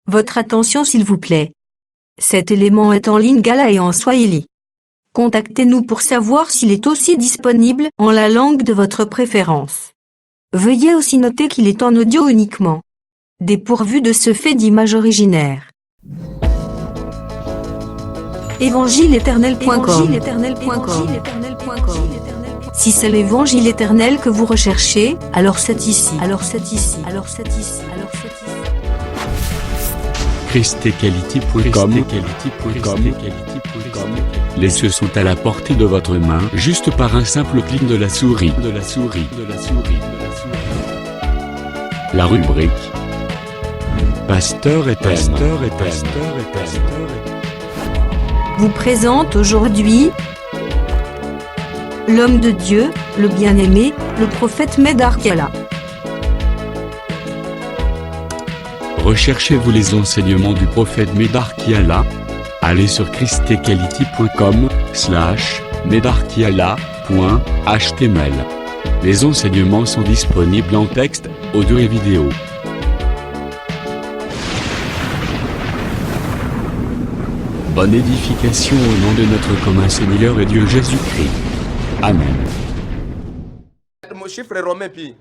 Votre attention s'il vous plaît. Cet élément est en lingala et en swahili. Contactez-nous pour savoir s'il est aussi disponible en la langue de votre préférence. Veuillez aussi noter qu'il est en audio uniquement. Dépourvu de ce fait d'image originaire. Évangile-éternel.com. Si c'est l'évangile éternel que vous recherchez, alors c'est ici. christequality.com. Les cieux sont à la portée de votre main, juste par un simple clic de la souris. La rubrique Pasteur et Thème vous présente aujourd'hui l'homme de Dieu, le bien-aimé, le prophète Medar Kiala. Recherchez-vous les enseignements du prophète Medar Kiala? Allez sur christequality.com/medarkiala.html. Les enseignements sont disponibles en texte, audio et vidéo. Bonne édification au nom de notre commun Seigneur et Dieu Jésus-Christ. Amen. Mon chiffre romain puis.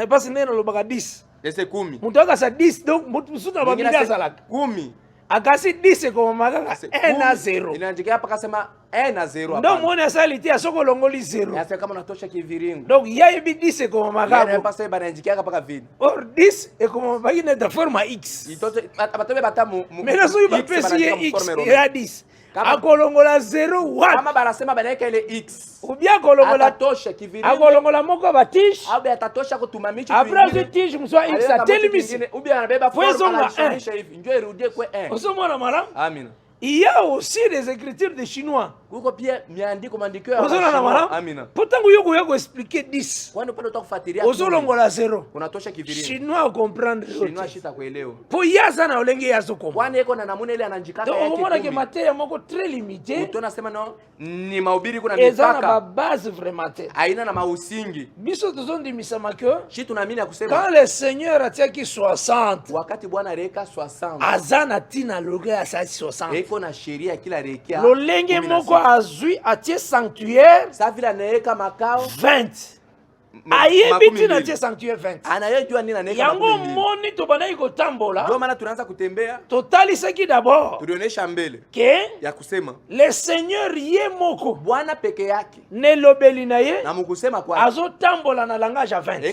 Basi neno lobaka 10. Ese 10. Mutu akasa 10 donc mutu musuta babili azalaka. 10. Akasi 10 koma makaka 1 na 0. Inaandika hapa kasema 1 na 0 hapa. Ndio muone asali asoko longoli 0. Yasa kama unatosha kiviringo. Donc yayebi 10 koma makaka. Hapa sasa banaandika hapa paka vile. Or 10 e koma bagine da forma X. Itote batobe batamu. Mena so yuba pesi ye X ya 10. Akolongola 0 1. Kama banasema banaeka ile X. Ubia kolongola atosha kiviringo. Akolongola moko batish. Abe atatosha kutumamisha kiviringo. Après tish mswa X atelimisi. Ubia anabeba forma hivi. Njoo irudie kwa 1. Osomona mara? Amina. Il y a aussi des écritures de chinois. Kuko pia miandiko maandiko ya Chinois. Amina. Pourtant yoko expliquer 10. Kwani pale utakufuatilia. Ozolongola 0. Unatosha kiviringo. Chinois comprendre. Chinois shita kuelewa. Po yaza na olenge yazo kom. Kwani iko na namuna ile ananjikaka yake. Donc unaona ke materia moko très limité. Utona sema no ni mahubiri kuna mipaka. Ezana ba base vraiment. Aina na mausingi. Biso tuzondi misama que. Shi tunaamini ya kusema. Quand le Seigneur atiaki 60. Wakati Bwana reka 60. Azana tina loge ya 60. Iko na sheria kila rekia. Lolenge moko azui atie sanctuaire. Sa vile anaeka makao 20. Ayebi tina atie sanctuaire 20. Anayejua nini anaeka yango moni to bana iko tambola. Ndio maana tunaanza kutembea. Totali saki d'abord. Tulionyesha mbele. Que ya kusema. Le Seigneur ye moko. Bwana peke yake. Ne lobeli na ye. Na mukusema kwa. Azo tambola na langage à 20.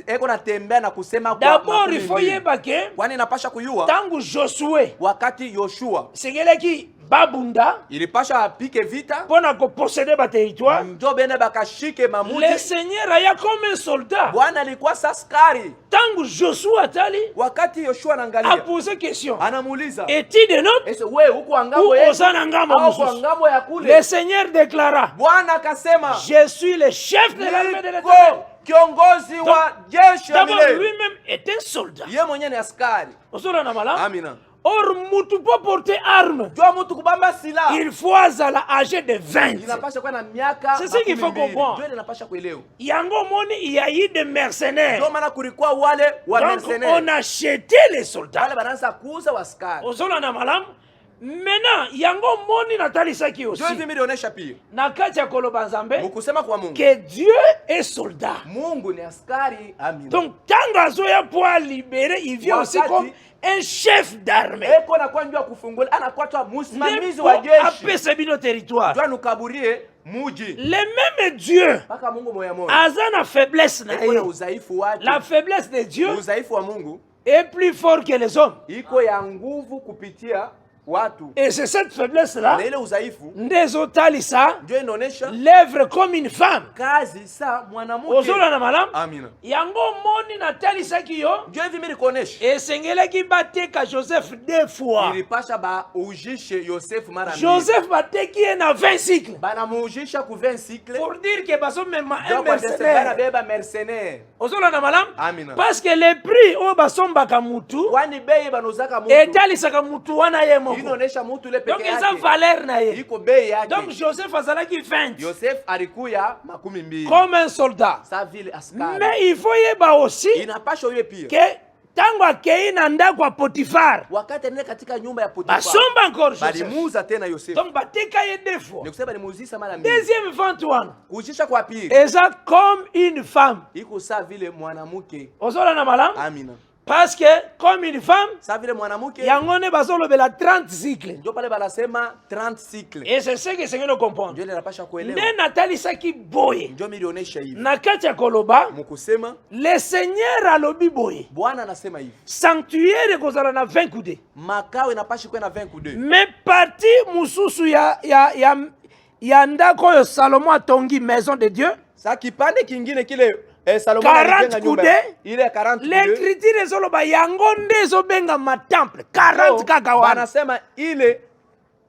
Eko na tembea na kusema kwa. D'abord il faut yeba que. Kwani napasha kuyua. Tangu Josué. Wakati Yoshua. Segeleki babunda ilipasha apike vita pona ko posséder ba territoire ndio bene bakashike mamuji. Le Seigneur aya comme un soldat. Bwana alikuwa askari. Tangu Joshua atali wakati Yoshua anaangalia a posé question anamuuliza eti de note ese wewe huko ngambo yetu au ngambo ya kule. Le Seigneur déclara Bwana akasema je suis le chef de l'armée de l'Éternel. Kiongozi wa jeshi la milele. Lui-même est un soldat. Yeye mwenyewe ni askari. Osora na mala. Amina. Or mutu peut porter arme. Il faut azala âgé de 20. C'est ce qu'il faut comprendre. Yango moni il y a eu des mercenaires. Donc on a acheté les soldats. Ozola na malam. Maintenant yango moni natalisaki aussi. Na kati ya koloba nzambe que Dieu est soldat. Donc tant azoya pour libérer, il vient aussi comme un chef d'armée. Territoire. Le même Dieu a faiblesse. La faiblesse de Dieu est plus fort que les hommes. Et c'est cette faiblesse-là, l'œuvre comme une femme. Ozola na malam. Yango moni na talisa kiyo. Et sengele ki bateka Joseph 2 fois. Joseph bateki na 20 cycles. Pour dire que baso même un mercenaire. Ozola na malam. Parce que les prix au baso mbaka mutu. Et talisa ka mutu wana yemo. Donc ils ont valeur na ye. Donc Joseph azalaki 20. Comme un soldat. Mais il faut yeba aussi que tango akei na ndako ya Potifar, wakati anaenda katika nyumba ya Potifar, basomba encore Joseph, balimuuza tena Yosefu. donc bateka ye deux fois. Ni kusema balimuuzisha mara mbili. Deuxième vente wana, Kujisha kwa pili, eza comme une femme, iko sawa vile mwanamke. ozola na malamu. Amina. Parce que comme une femme, Sawa vile mwanamke, yango ne bazolobela 30 cycles. ndio pale banasema 30 cycles. Et c'est ce que Seigneur nous comprend. Ndio napasha kuelewa. Nde natalisaki boye, Ndio milionyesha hivi. na kati ya koloba, Mkusema le Seigneur alobi boye, Bwana anasema hivi. sanctuaire kozala na 20 coudées. Makao inapashi kwenda 22. Mais parti mususu ya ndako oyo Salomo atongi maison de Dieu, Sasa kipande kingine kile Salomo 40 coudées, ile 40 coudées. l'écriture ezoloba yango nde ezobenga ma temple 40 kaka wana. Banasema ile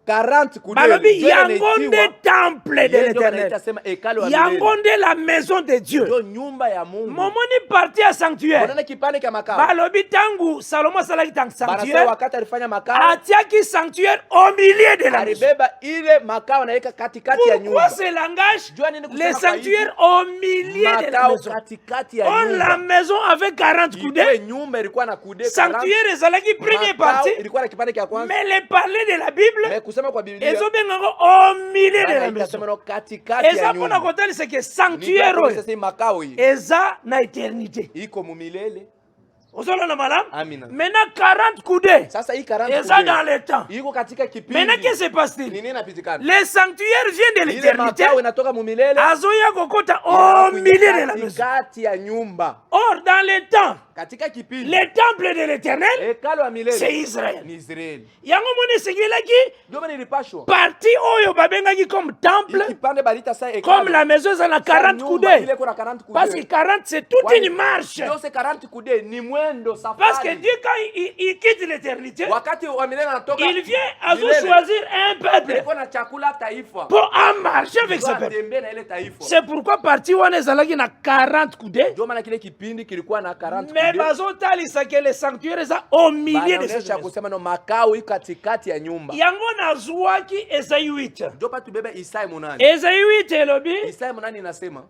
40 coudées. Balobi yango nde temple de l'Éternel, l'Éternel. yango nde la maison de Dieu. Ndio nyumba ya Mungu. Momoni parti ya sanctuaire, Unaona kipande kya makao. balobi tangu Salomo asalaki tangu Banasema sanctuaire, wakati alifanya makao, atiaki sanctuaire au milieu de la maison. alibeba ile makao anaweka katikati ya Pourquoi nyumba. ce langage? Jua nini kusema Le kwa sanctuaire au milieu de la makao maison. katikati ya Or la nyumba. maison avait 40 Ile coudées. nyumba ilikuwa na kude 40. Sanctuaire ezalaki première Makao partie, ilikuwa na kipande kya kwanza. mais le parler de la Bible Mais kusema kwa Biblia ezobengango au milieu de la bana maison. itasema no katikati ya Eza mpona nyumba. kotalisa ke sanctuaire oyo Sasa makao hii eza na éternité. iko mumilele. Ozolona malamu? Amina. Maintenant 40 coudées Sasa hii 40 eza dans le temps. iko katika kipindi. Maintenant qu'est-ce qui se passe-t-il? Nini inapitikana? Le sanctuaire vient de Ile l'éternité, makao inatoka mumilele. azoya kokota au milieu de la maison. Katikati ya nyumba. Or dans le temps, Katika kipindi. le temple de l'Éternel, Hekalu ya milele. c'est Israël. Ni Israeli. Yango moni esengelaki Ndio maana ilipashwa. parti oyo babengaki comme temple, Kipande balita sa hekalu. comme la maison eza na 40 coudées. Ile kuna 40 coudées. Parce que 40 c'est toute une marche. Ndio se 40 coudées ni mwendo safari. Parce que Dieu quand il quitte l'éternité, wakati wa milele anatoka. il vient à choisir un peuple Ilikuwa na chakula taifa. pour en marcher avec ce peuple. Atembee na ile taifa. C'est pourquoi parti wana ezalaki na 40 coudées. Ndio maana kile kipindi kilikuwa na 40 Mais coudées. bazotalisa ke le sanctuaire eza au milieu de cette Banaonesha maison. kusema no makao iko katikati ya nyumba. Yango nazwaki Esaïe 8. Ndio pa tubebe Isaya 8. Esaïe 8 elobi, Isaya 8 inasema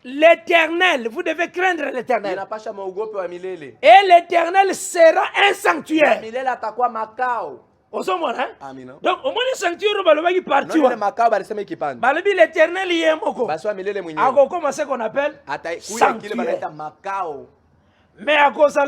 l'Éternel, vous devez craindre l'Éternel. inapasha maogope wa milele. Et l'Éternel sera un sanctuaire. Milele atakuwa makao. Osomona, hein? Amina. Donc, au moins le sanctuaire, balobaki parti. Ndio ile makao balisema ikipande. Balobi l'Éternel yemoko. Basi wa milele mwenyewe. Ako comme ce qu'on appelle Atakuya kile sanctuaire. banaita makao. Mais à cause de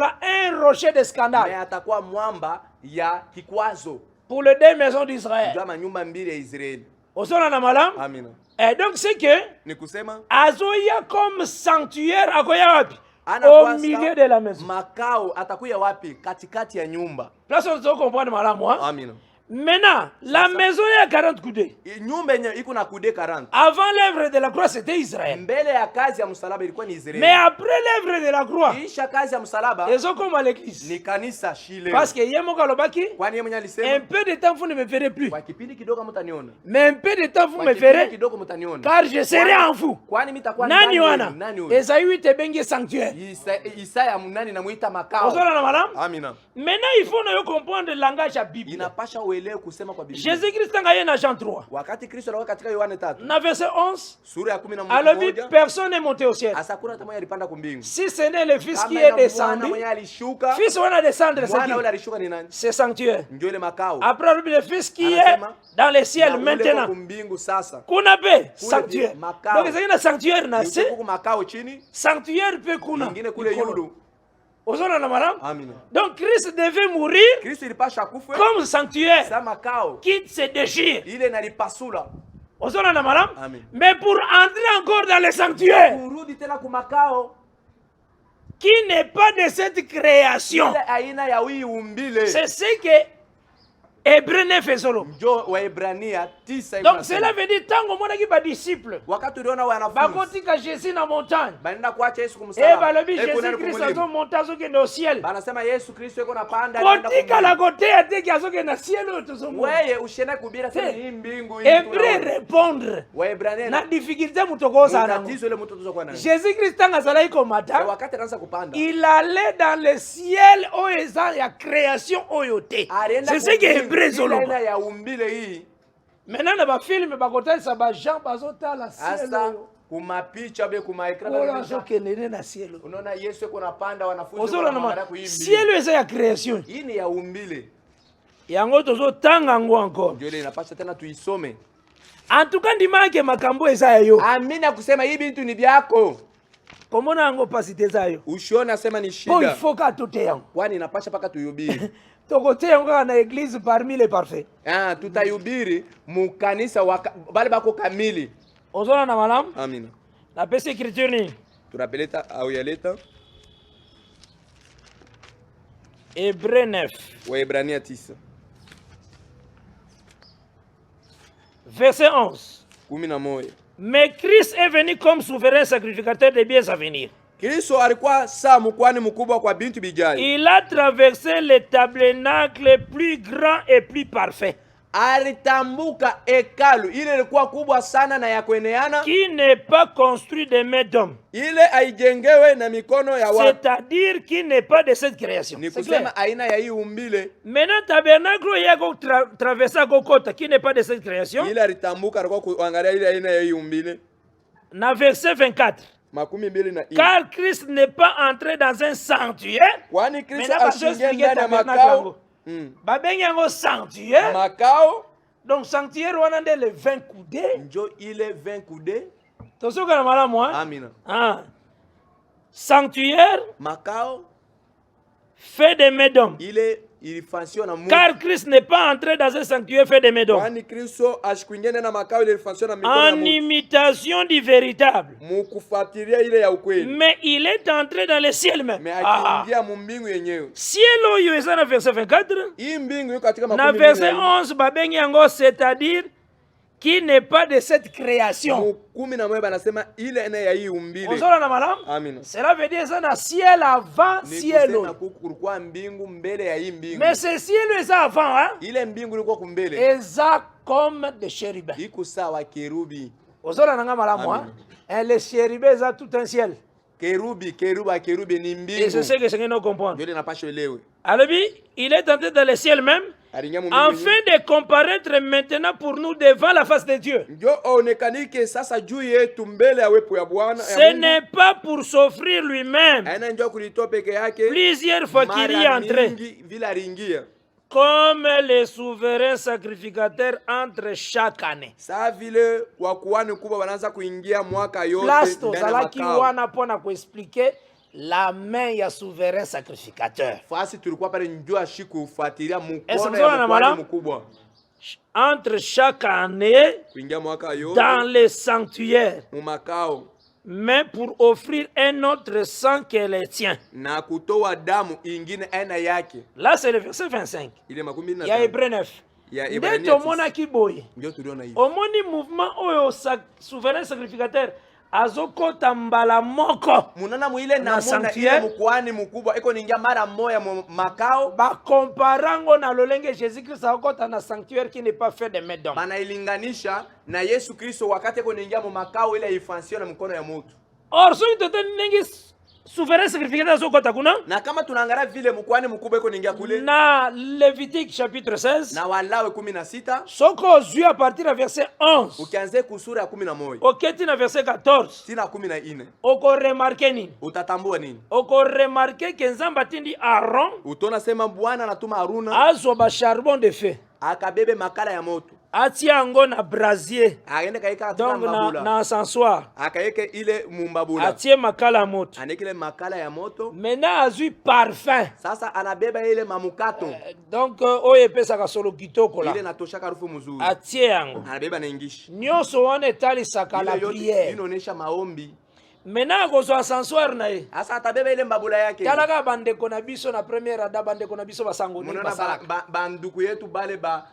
un rocher de Mais scandale atakuwa mwamba ya kikwazo. pour les deux maisons d'Israël. Ndio manyumba mbili ya Israeli. Osona na malam. Amina. Et donc c'est que Ni kusema azoya comme sanctuaire akoya wapi? anakuwa Au milieu de la maison. makao atakuya wapi? Katikati ya nyumba. Place on doit comprendre malamu, hein? Amina. Maintenant, la maison est à 40 coudées. Nyumba yenyewe iko na kude 40. Avant l'œuvre de la croix, c'était Israël. Mbele ya kazi ya msalaba ilikuwa ni Israeli. Mais après l'œuvre de la croix, Kisha kazi ya msalaba ils ont comme à l'église. ni kanisa Shile. Parce que Yemoka Lobaki, Kwani yeye mwenyewe un alisema peu de temps vous ne me verrez plus. kwa kipindi kidogo mtaniona. Mais un peu de temps vous Kwa me kipindi verrez, kidogo mtaniona. car je serai en vous. Kwani mitakuwa Nani wana? Nani huyo? Esaïe 8 est bengi sanctuaire. Isaya mnani namuita makao. Osona na madame? Amina. Maintenant, il faut nous comprendre le langage à Bible. Inapasha uelewe kusema kwa Biblia. Jésus-Christ a gagné dans Jean 3. Wakati Kristo alikuwa katika Yohana 3. Dans verset 11, Sura ya 11. alors dit, personne n'est monté au ciel. Asakuna tamoya alipanda kumbingu. Si ce n'est le Fils qui est descendu, Mwana alishuka. Fils on a descendu, Mwana ule alishuka ni nani? c'est sanctuaire. Ndio ile makao. Après le Fils qui est Anasema, dans les ciels Na ule maintenant. kwa kumbingu sasa. Kunape sanctuaire. makao. Donc c'est un sanctuaire na Yuko kuku makao chini. sanctuaire peut kuna. Nyingine kule yulu. Ozona na madame? Amina. Donc Christ devait mourir Kristo ilipasha kufa. comme sanctuaire Sa makao. qui se déchire. Ile nalipasula. Ozona na madame? Amen. Mais pour entrer encore dans le sanctuaire Kurudi tena kumakao. qui n'est pas de cette création. Ile aina ya hii umbile. C'est ce que Hébreu 9 ezolo. Njo Waebrania 9. Donc cela veut dire tango mona ki ba disciple. Wakati uliona wanafunzi Bakotika Jésus na montagne. banaenda kuacha Yesu Et kumsalaba. balobi Eko Jésus nani Christ kumulima. azo monter azo kende au ciel. Banasema Yesu Kristo yuko napanda anaenda Kotika la kumulima. côté ya teki azo kende na ciel oyo zo. Wewe ushenda kubira sema Hey. hii mbingu hii. Hébreu répondre. Waebrania Na difficulté mutokoza na. tatizo ile mtu tuzokuwa nayo. Jésus Christ tanga zala iko Kwa mata. wakati anaanza kupanda. Il allait dans le ciel oyo eza ya création oyo te. Alienda C'est ce que Hébreu zolo. aina ya umbile hii. Maintenant na ba film bakotalisa ba Jean bazotala ciel Asa oyo. kumapicha be kumaekran na cielo. Unaona Yesu kuna panda wanafunzi Ozora na cielo eza ya création. Hii ni ya umbile. Yango tozo tanga ngo encore. Ndio ile inapaswa tena tuisome. En tout cas ndimake makambo eza yayo. Amina kusema hii bintu ni byako. Komona ngo pasite zayo. Ushiona sema ni shida. Bo ifoka tote yango. Kwani inapaswa paka tuyubiri. Tokote yango na église parmi les parfaits. Tutayubiri mu kanisa bale bako kamili. Ozona na malam? Amina. Na pesa écriture ni. Tunapeleta au yaleta. Hébreux 9. Waebrania 9. Verset 11. 11. Mais Christ est venu comme souverain sacrificateur des biens à venir. Kristo alikuwa saa mkwani mkubwa kwa bintu bijayo. Il a traversé le tabernacle plus grand et plus parfait. Alitambuka hekalu ile ilikuwa kubwa sana na ya kueneana. Qui n'est pas construit de mains d'homme. Ile haijengewe na mikono ya watu. C'est-à-dire qui n'est pas de cette création. Ni kusema aina ya hii umbile. Maintenant tabernacle yako traversa kokota qui n'est pas de cette création. Ile alitambuka alikuwa kuangalia ile aina ya hii umbile. Na verset 24. Car Christ n'est pas entré dans un sanctuaire. Kwani Kristo ashingia ndani ya makao. Babengi yango sanctuaire. Makao. Donc sanctuaire wana nde le 20 coudées. Njo ile 20 coudées. Tosoka na malamu hein? Amina. Sanctuaire. Makao. Fait de mains d'homme. Car Christ n'est pas entré dans un sanctuaire fait de mains d'homme. En imitation du véritable. Mais il est entré dans le ciel même. Ciel oyo eza na verset 24. Na verset 11 babengi yango c'est-à-dire qui n'est pas de cette création. Cela veut dire ça na ciel avant ciel. Mais ce ciel est avant, hein? Eza comme des chérubins. Et les chérubins eza tout un ciel. Et c'est ce que c'est que nous comprenons. Alors il est entré dans le ciel même. Afin de comparaître maintenant pour nous devant la face de Dieu. Ce n'est pas pour s'offrir lui-même. Plusieurs fois qu'il y est entré. Comme les souverains sacrificateurs entrent chaque année. Place tozalaki wana pona ko expliquer la main ya souverain sacrificateur. Entre chaque année dans le sanctuaire, mais pour offrir un autre sang que le tien. Là c'est le verset 25. Il y a Hébreux 9. Dès tomona ki boye. Omoni mouvement oyo souverain sacrificateur. Azokota mbala moko munana muile na mona ile mkwani mkubwa iko ningia mara moya makao ba comparango na lolenge Jésus Christ akota na sanctuaire qui n'est pas fait de mains d'homme. Bana ilinganisha na Yesu Kristo wakati iko ningia makao ile ifansio na mkono ya mtu. Or so itote ningi souverain sacrificateur azokota kuna na kama tunaangalia vile mkwani mkubwa iko ningia kule na Lévitique chapitre 16 na Walawi 16 soko zui à partir du verset 11 ukianze kusura ya 11 oketi na verset 14 tina 14 oko remarquer nini utatambua nini oko remarquer que Nzamba tindi Aaron utona sema Bwana anatuma Haruna azo ba charbon de feu akabebe makala ya moto atia yango na brasier aende kaika donc na encensoir akaeke ile mumbabula atie makala ya moto anekile makala ya moto maintenant azui parfum sasa anabeba ile mamukato donc oyo epesaka solo kitoko la ile natoshaka harufu mzuri atie yango anabeba na ingishi nyonso wana etalisaka la prière inaonesha maombi. Maintenant akozwa ascenseur na ye asa atabeba ile mbabula yake talaka bandeko na biso na première ada bandeko na biso basangoni basalaka banduku yetu bale ba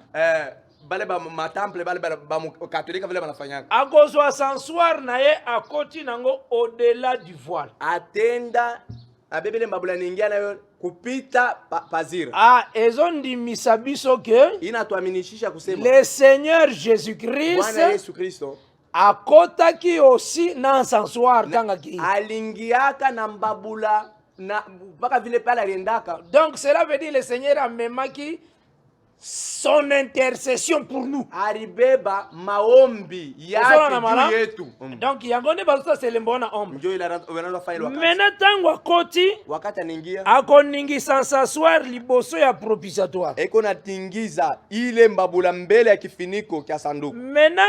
matemple bale ba katolika vile banafanyaka akozwa ascenseur na ye akoti nango au-delà du voile atenda abebele mbabula ningia nayo kupita pazira ezondimisa biso ke inatuaminishisha kusema le Seigneur Jésus-Christ Bwana Yesu Kristo akotaki aussi na encensoir kangaki alingiaka na mbabula na baka vile pala aliendaka. Donc cela veut dire le Seigneur amemaki son intercession pour nous. Alibeba maombi yake juu yetu. Donc yangone balusa selembona omba. Ndio ila wanafanya wakati. Mena tangu akoti wakati aningia akoningi s'asseoir liboso ya propitiatoire. Eko natingiza ile mbabula mbele ya kifiniko kya sanduku. Mena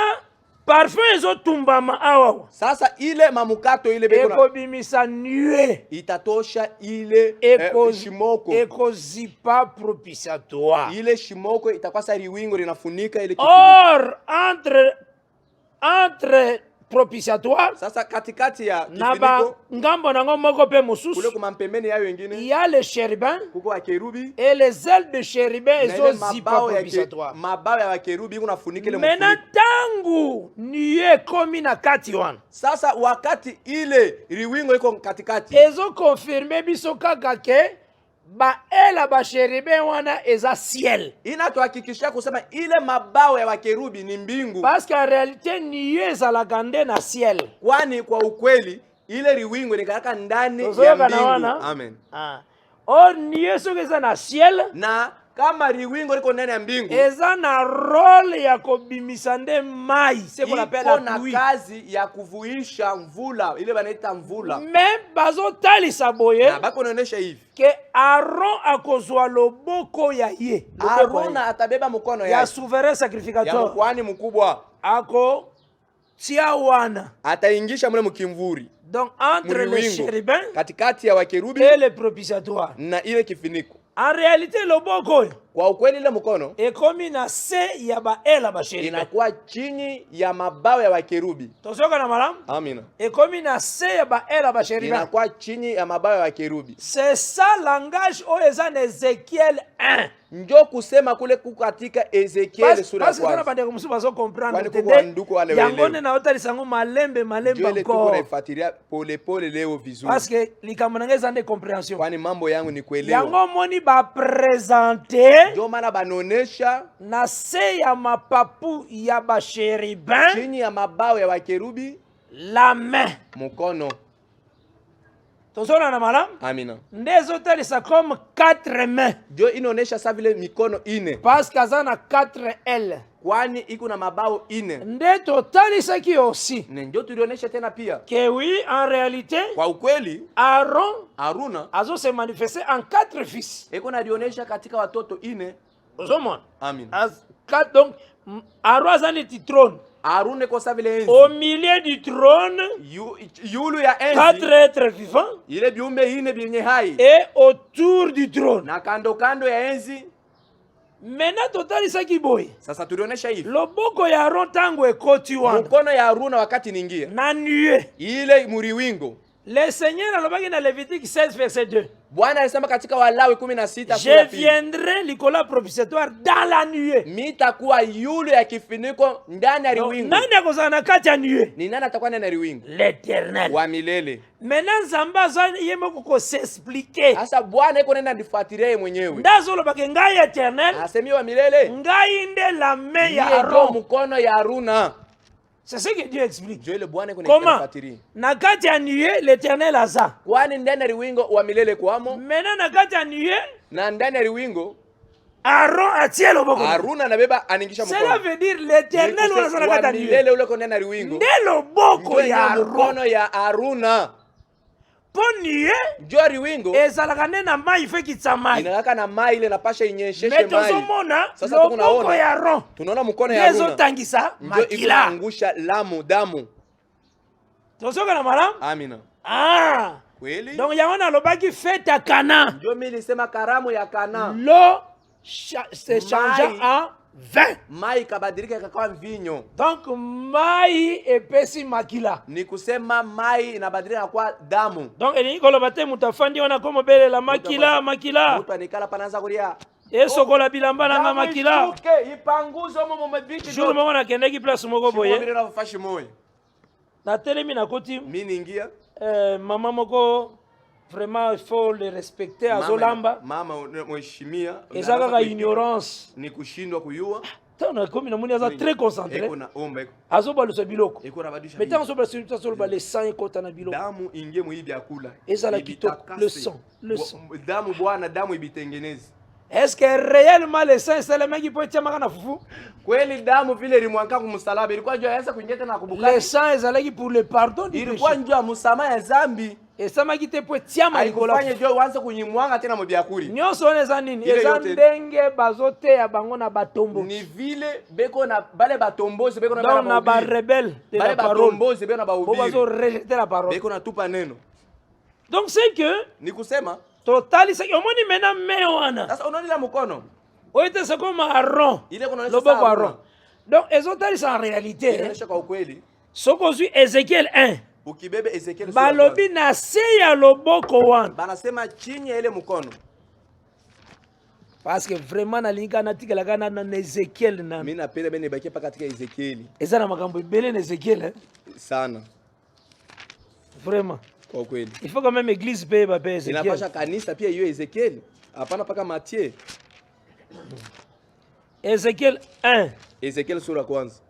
parfum ezotumbama awa. Sasa ile mamukato ile beko eko bimisa nue itatosha ile shimoko. Eko zipa propitiatoire. Ile shimoko itakuwa sasa riwingo linafunika ile kifiniko. Or entre propitiatoire sasa katikati ya kifiniko ngambo na ngomoko pe mususu kule kuma mpembeni yayo wengine il y a les chérubins kuko akerubi et les ailes de chérubin ezo zipa propitiatoire. Mabawa ya kerubi kunafunika ile mfuniko. Mena tangu niye komi na kati wana. Sasa wakati ile riwingo iko katikati ezo confirmer biso kaka ke ba ela ba chérubin wana eza ciel. Inatuhakikishia kusema ile mabawa ya wakerubi ni mbingu. Parce qu'en réalité niye ezalaka nde na ciel. Kwani kwa ukweli ile riwingo ni karaka ndani ya mbingu. Amen. Or niye soki eza na ciel na kama riwingo liko ndani ya mbingu eza na role ya kobimisa nde mai seko la pela pluie. Na kazi ya kuvuisha mvula ile banaita mvula. Même bazotalisa boye na bako naonesha hivi ke Aaron akozwa loboko ya ye. Aaron atabeba mkono ya souverain sacrificateur. Ya mkwani mkubwa. Ako tia wana ataingisha mule mkimvuri. Donc entre les chérubins katikati ya wakerubi et le propitiatoire na ile kifiniko. En réalité loboko kwa ukweli ile mkono ekomi na se ya ba ela ba chérubin inakuwa chini ya mabawa ya wakerubi. Tosoka na malamu? Amina. Ekomi na se ya ba ela ba chérubin inakuwa chini ya mabawa ya wakerubi. C'est ça langage o eza na Ezekiel 1. Njo kusema kule kuko katika Ezekiel sura ya 1. Parce que bande ko musuba zo comprendre tede. Yangone na otali sango malembe encore. Tuko naifuatilia pole pole leo vizuri. Parce que likambo nangeza nde compréhension. Kwani mambo yangu ni kuelewa. Yango moni ba présenter ndio maana banonesha na se ya mapapu ya ba chérubin chini ya mabao ya wakerubi la main mkono. Tozona na malamu? Amina. Ndezo talisa comme 4 mains. Ndio inaonesha sa vile mikono 4. Parce kazana 4 ailes. Kwani iko na mabao 4. Nde totalisa ki aussi. Ndio tulionesha tena pia. Que oui, en réalité, kwa ukweli Aruna azo se manifester en 4 fils. Eko na dionesha katika watoto 4. Ozomona? Amina. Donc Aaron azali trône. Arune kwa sa vile enzi. Au milieu du trône, yulu ya enzi 4 êtres vivants. Ile biumbe 4 vyenye hai. Et autour du trône. Na kando kando ya enzi. Maintenant totalisa kiboy. Sasa tulionesha hivi. Loboko ya Aaron tangu ekoti wana. Mkono ya Aruna wakati ningia. Na nuée. Ile muriwingo. Le Seigneur alobaki na Lévitique 16 verset 2. Bwana alisema katika Walawi 16 je viendrai likola propitiatoire dans la nuée. Mitakuwa yule ya kifiniko ndani ya riwingo. Nani akozana na kati ya nuée? Ni nani atakuwa ndani ya riwingo? L'Éternel. Wa milele. Maintenant Nzamba zani yemo ko s'expliquer. Sasa Bwana iko nenda ndifuatilia yeye mwenyewe. Ndazo lobaki ngai Éternel. Asemi wa milele. Ngai nde la main ya Aaron. Mkono ya Aruna. C'est ce que Dieu explique. Comment? Na kati ya nuée l'Éternel aza. Kwani ndani ya riwingo wa milele kwamo. Maintenant na kati ya nuée na ndani ya riwingo Aaron atie loboko. Aruna anabeba aningisha mkono. Cela veut dire l'Éternel wana kati ya nuée. Milele ule kona na riwingo. Nde loboko ya Aaron. Mkono ya Aruna. Poniye ndio riwingo ezalaka nde na mai fe kitsamai inalaka na mai ile napasha inyesheshe mai. Metozomona loboko ya Aaron. Tunaona mkono ya Aruna. Ezotangisa makila. Ndio inaangusha damu. Tozoka na malamu? Amina. Kweli? Donc yango nalobaki fete ya Kana. Ndio mimi nilisema karamu ya Kana. L'eau se changea en vin. Mai kabadilika ikawa mvinyo. Donc mai epesi makila. Ni kusema mai inabadilika kwa damu. Donc elingi koloba te mutafandi wana komo belela makila. Mutu anikala panaanza kulia. Esokola bilamba na makila. Ipanguzo momo mabiki. Jour moko nakendeki place moko boye. Shimo na fashi moyo. Na telemi na koti. Mimi ningia. Maman moko vraiment il faut le respecter azolamba. Mama mheshimia. Ezaka ignorance. Ni kushindwa kuyua. Tana komi na muni aza très concentré. Eko na omba eko. Azoba le biloko. Eko rabadisha. Mais tant azoba sur azoba le sang ekota na biloko. Damu ingie muibi akula. Ezala kitoko le sang. Damu Bwana damu ibitengeneze. Est-ce que réellement le sang c'est le mec qui peut tirer na fufu? Kweli damu vile ilimwanga kumsalaba ilikuwa njoo yaweza kuingia tena kubukani. Le sang ezalaki pour le pardon du péché. Ilikuwa njoo msamaha ya dhambi. Esamaki te po tiama likolo. Haikufanya njoo uanze kunyimwanga tena mbiakuri. Nyonso oneza nini? Eza ndenge bazote ya bango na batombo. Ni vile beko na bale batombozi beko na bale na ba rebelle de la parole. Batombozi beko na bahubiri. Bazo rejeter la parole. Beko na tupa neno. Donc c'est que ni kusema totali c'est omoni mena mewana. Sasa unaona la mkono. Oite c'est comme Aaron. Ile kuna loboko Aaron. Donc ezotali c'est en réalité. Inaonyesha kwa ukweli. Soko zui Ezekiel 1. Ukibebe Ezekiel balobi na se ya loboko wana. Banasema chini ya ile mkono. Parce que vraiment na linga na tikelaka na Ezekiel na. Mimi napenda bene baki paka katika Ezekiel. Eza na makambo ibele na Ezekiel sana. Vraiment. Kwa kweli. Il faut quand même église paye ba Ezekiel. Inapasha kanisa pia hiyo Ezekiel. Hapana paka Matthieu. Ezekiel 1. Ezekiel sura kwanza.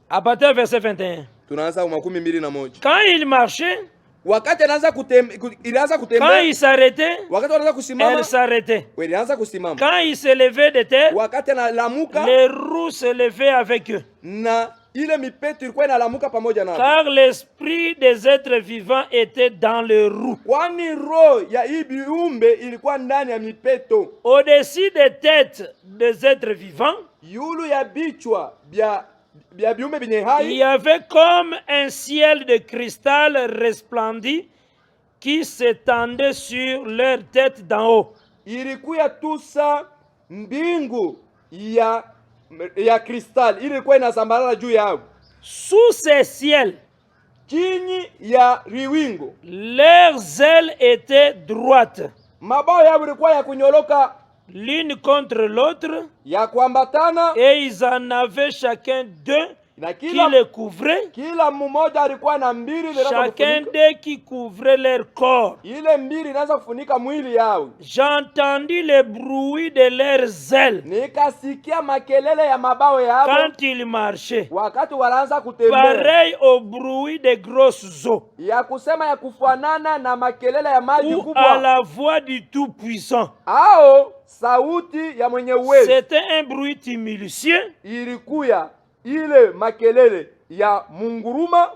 À partir du verset 21. Tunaanza 21. Quand il marchait, wakati anaanza kutembea, quand il s'arrêtait, wakati anaanza kusimama, elle s'arrêtait. Ilianza kusimama. Quand il se levait de terre, wakati analamuka, les roues se levaient avec eux. Na ile mipeto ilikuwa inalamuka pamoja nao. Car l'esprit des êtres vivants était dans les roues. Kwani roho ya viumbe ilikuwa ndani ya mipeto. Au-dessus des têtes des êtres vivants, yulu ya bichwa bya il y avait comme un ciel de cristal resplendit qui s'étendait sur leur tête d'en haut. Ilikuwa tusa mbingu ya cristal ilikuwa inasambalala juu yao. Sous ces ciels, chini ya riwingo, leurs ailes étaient droites. Mabao yao ilikuwa ya kunyoloka l'une contre l'autre, ya kuambatana, et ils en avaient chacun deux qui les couvraient, kila mmoja alikuwa na mbili chacun d'eux qui couvrait leur corps. Ile mbili inaanza kufunika mwili yao. J'entendis le bruit de leurs ailes nikasikia makelele ya mabao yao quand ils marchaient, wakati wanaanza kutembea, pareil au bruit de grosses eaux, ya kusema ya kufanana na makelele ya maji ou kubwa, à la voix du Tout-Puissant. Ao sauti ya mwenye uwezo. C'était un bruit tumultueux, ilikuya ile makelele ya munguruma,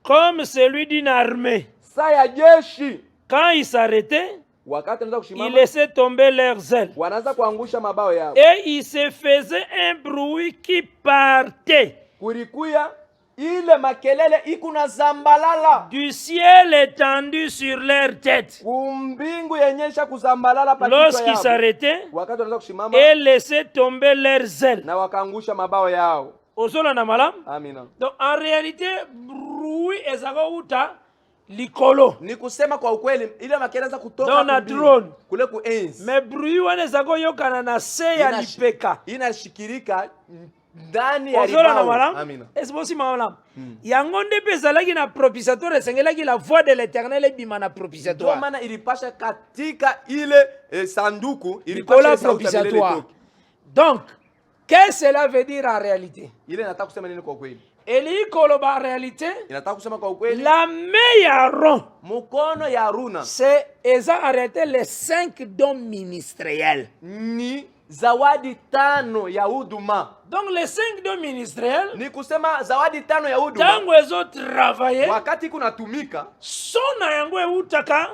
comme celui d'une armée. Sa ya jeshi. Quand ils s'arrêtaient, wakati anaanza kushimama, ils laissaient tomber leurs ailes, wanaanza kuangusha mabao yao, et il se faisait un bruit qui partait kulikuya ile makelele ikuna zambalala du ciel étendu sur leur tête. Kumbingu yenyesha kuzambalala pa kichwa yao. Lorsqu'ils s'arrêtaient, wakati wanaanza kushimama, et laissaient tomber leurs ailes, na wakaangusha mabao yao. Osola na malam. Amina. Donc en réalité, bruit ezaka uta likolo. Ni kusema kwa ukweli ile makelele za kutoka dans na drone kule ku enzi. Mais bruit wana ezaka yokana na se ya lipeka. Inashikirika ndani ya Osola na ribao. malam. Amina. Esibosi malam. Yango nde bezalaki na propitiatoire, esengelaki la voix de l'Éternel ebima na propitiatoire. Ndio maana ilipasha katika ile sanduku ilipasha ile propitiatoire. Donc qu'est-ce que cela veut dire en réalité? Ile nataka kusema nini kwa ukweli? Elikoloba en réalité, inataka kusema kwa ukweli, la main ya Aaron, mkono ya Haruna, c'est en réalité les 5 dons ministériels. Ni zawadi 5 ya huduma. Donc les 5 dons ministériels, ni kusema zawadi 5 ya huduma. Tango ezo travailler, wakati kunatumika, sona yango eutaka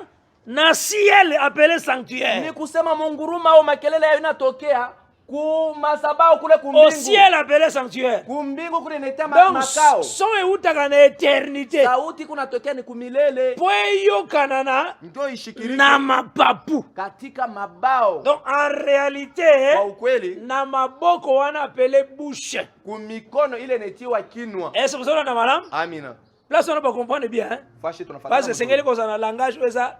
na ciel appelé sanctuaire. Ni kusema munguruma au makelele yao inatokea kumasabao kule kumbingu. Au ciel appelé sanctuaire. Kumbingu kule netea makao. Son eutaka na éternité. Sauti kunatokea ni kumilele. Pweyo kanana ndio ishikiriki na mapapu katika mabao. Donc en réalité, kwa ukweli, na maboko wana appelé bouche. Kumikono ile netiwa kinwa. Est-ce que vous avez madame? Amina. Place on va comprendre bien, hein? Fashi tunafanya. Parce que sengeli ko sana langage weza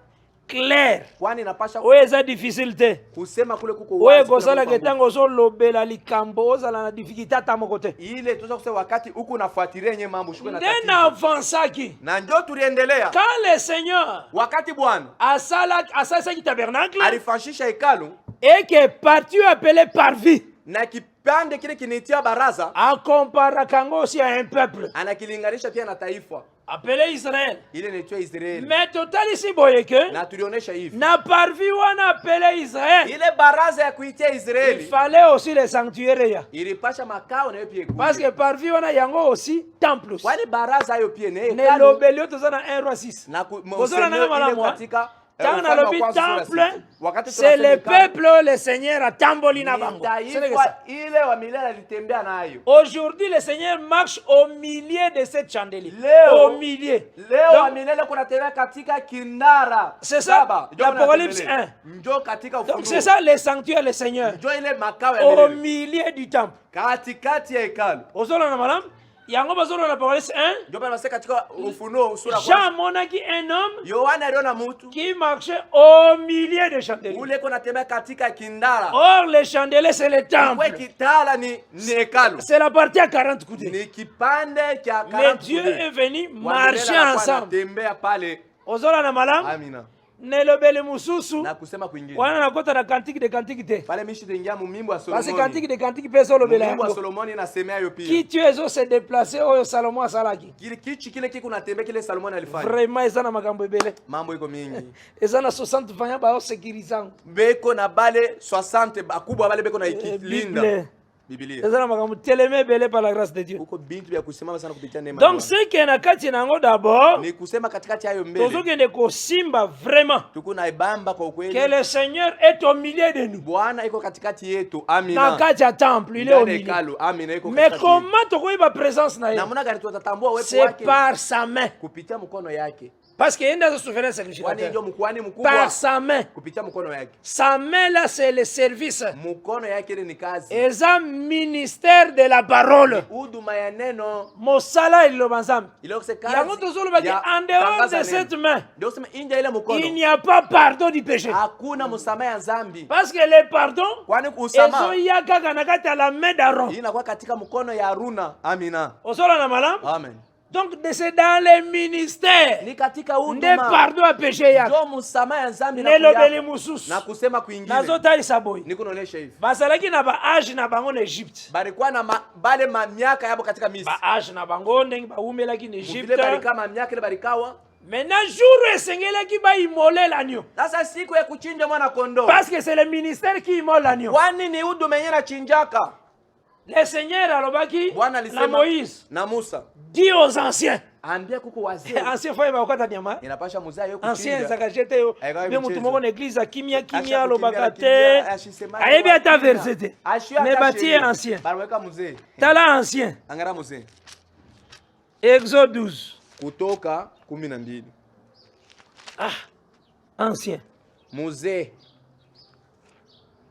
clair. Kwani napasha weza difficulté. Kusema kule kuko wazi. Wewe gosala ketango so lobela likambo ozala na difficulté ata mokote. Ile tuzo kusema wakati huko nafuatilia yenye mambo shuko na tatizo. Nena avansaki. Na njoo tuliendelea. Quand le Seigneur wakati Bwana asala ki tabernacle alifashisha hekalu et que parti appelé parvis. Na kipande kile kinitia baraza akompara kango si a un peuple. Anakilinganisha pia na taifa. appelé Israël. Ile inaitwa Israeli. Mais total ici boyeke. Na tulionyesha hivi. Na parvi wana appelé Israël. Ile baraza ya kuitia Israeli. Il fallait aussi les sanctuaires ya. Ilipasha makao na pia. Parce que parvi wana yango aussi temple. Wale baraza hayo pia ne. Ne lobelio tozana 1 roi 6. Na bozona na mala katika Tant dans le temple, c'est le peuple, le Seigneur a tamboli na bango. Aujourd'hui, le Seigneur marche au milieu de cette chandelier. Au milieu. C'est ça, l'Apocalypse 1. Donc c'est ça le sanctuaire, le Seigneur. Au milieu du temple. Yango bazolo na Apocalypse 1. Jean monaki un homme qui marchait au milieu des chandeliers. Or les chandeliers c'est le temple. C'est la partie à 40 coudées. Mais Dieu est venu marcher ensemble. Ozola na malam. Amina. Nelobele mususu na kusema kwingine wana nakota na kantiki de kantiki te pale mishi tengia mumimbo wa Solomoni. Parce kantiki de kantiki pesa lobela mumimbo wa Solomoni inasemea hiyo pia qui tu ezo se déplacer oyo Salomo asalaki kile kiko natembea kile Solomoni alifanya vraiment ezana magambo ebele mambo iko mingi ezana 60 vanya ba sécurisant beko na bale 60 bakubwa bale beko na ikilinda Biblia. Par la grâce de Dieu. Donc ce qui est na kati nango d'abord. Ni kusema katikati hayo mbele. Tozokende kosimba vraiment. Tukuna ibamba kwa kweli. Que le Seigneur est au milieu de nous. Bwana iko katikati yetu. Amina. Na kati ya temple, il est au milieu. Amina iko katikati. Mais comment tokoiba présence na yeye? Namuna gani tutatambua uwepo wake? C'est par sa main. Kupitia mkono yake. Parce qu'il y a une souffrance sacrificateur. Par sa main. Sa main là c'est le service. Et ça ministère de la parole. Mosala il l'obenzam. Il y a un toujours en dehors de cette main. Il n'y a pas pardon du péché. Parce que le pardon, il y a quelqu'un la main d'Aaron. Amen. Donc c'est dans les ministères. Ne pardon à péché ya. Ne lobeli mususu. Na kusema kwingine. Nazota isaboy. Niko naonesha hivi. Basalaki na ba age na bango na Egypte. Balikuwa na bale miaka yabo katika Misri. Ba age na bango ndenge ba umelaki na Egypte. Vile balika miaka ile balikawa. Maintenant jour esengelaki ba imole l'agneau. Sasa siku ya kuchinja mwana kondoo. Parce que c'est le ministère qui immole l'agneau. Kwani ni huduma yenyewe inachinjaka. Le Seigneur alobaki na Moïse na Musa dit aux anciens ambia kuko wazee ancien fois bakata nyama inapasha muzaa yo kuchinja ancien zakajete yo bien mtu moko na église kimia alobaka te ayebi ata verset mais bâti ancien barweka muzee tala ancien angara muzee Exode 12 kutoka 12 ancien muzee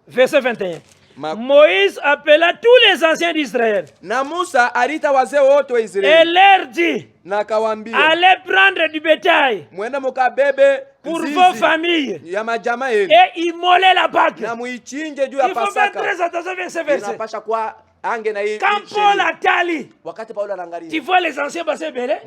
verset 21 Moïse appela tous les anciens d'Israël. Na Musa alita wazee wote wa Israeli. Et leur dit, na kawaambia, allez prendre du bétail mwenda mukabebe pour vos familles ya majamaa yenu. Et immoler la Pâque. Na muichinje juu ya Pasaka. Il faut faire très attention avec ce verset. Inapasha kwa ange na hii. Quand Paul atali. Wakati Paulo anaangalia. Tu vois les anciens passer belé?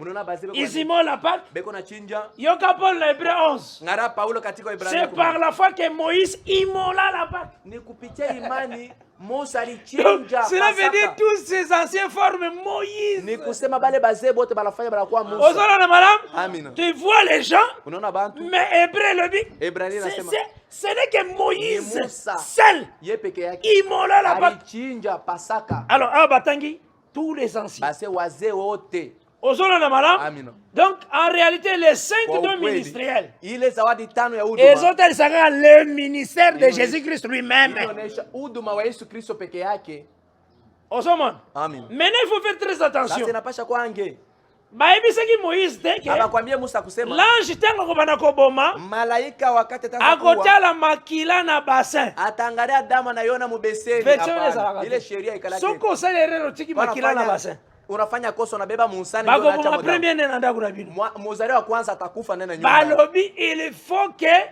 Ils immolent la Pâque. Beko na chinja. Yoka Paul na Hébreu 11. Ngara Paulo katika Ibrania. C'est par la foi que Moïse immola la Pâque. Ni kupitia imani Musa alichinja. Cela veut dire tous ces anciens forment Moïse. Ni kusema bale bazee bote balafanya balakuwa Musa. Ozala na madame. Amina. Tu vois les gens? Unaona bantu? Mais Hébreu le dit. Hébreu nasema. Ce n'est que Moïse seul. Ye peke yake. Immola la Pâque. Alichinja Pasaka. Alors abatangi tous les anciens. Base wazee wote. Ozona na madame. Amina. Donc en réalité les 5 dons ministériels. Ile zawadi tano ya huduma. Et les autres c'est le ministère de Jésus-Christ lui-même. Inaonyesha huduma wa Yesu Kristo peke yake. Osomon. Amen. Maintenant il faut faire très attention. Sasa inapasha kwange. Baibisaki Moïse teke. Abakwambia Musa kusema. L'ange tango kobana koboma. Malaika wakati tango akotala makila na bassin. Atangalia damu na yona mubeseni hapana. Ile sheria ikalake. Soko sale rero tiki makila na bassin. Unafanya kosa unabeba musani ndio unaacha moda. Premier nena ndaku na bino. Mozari wa kwanza atakufa nena nyumba. Balobi il faut que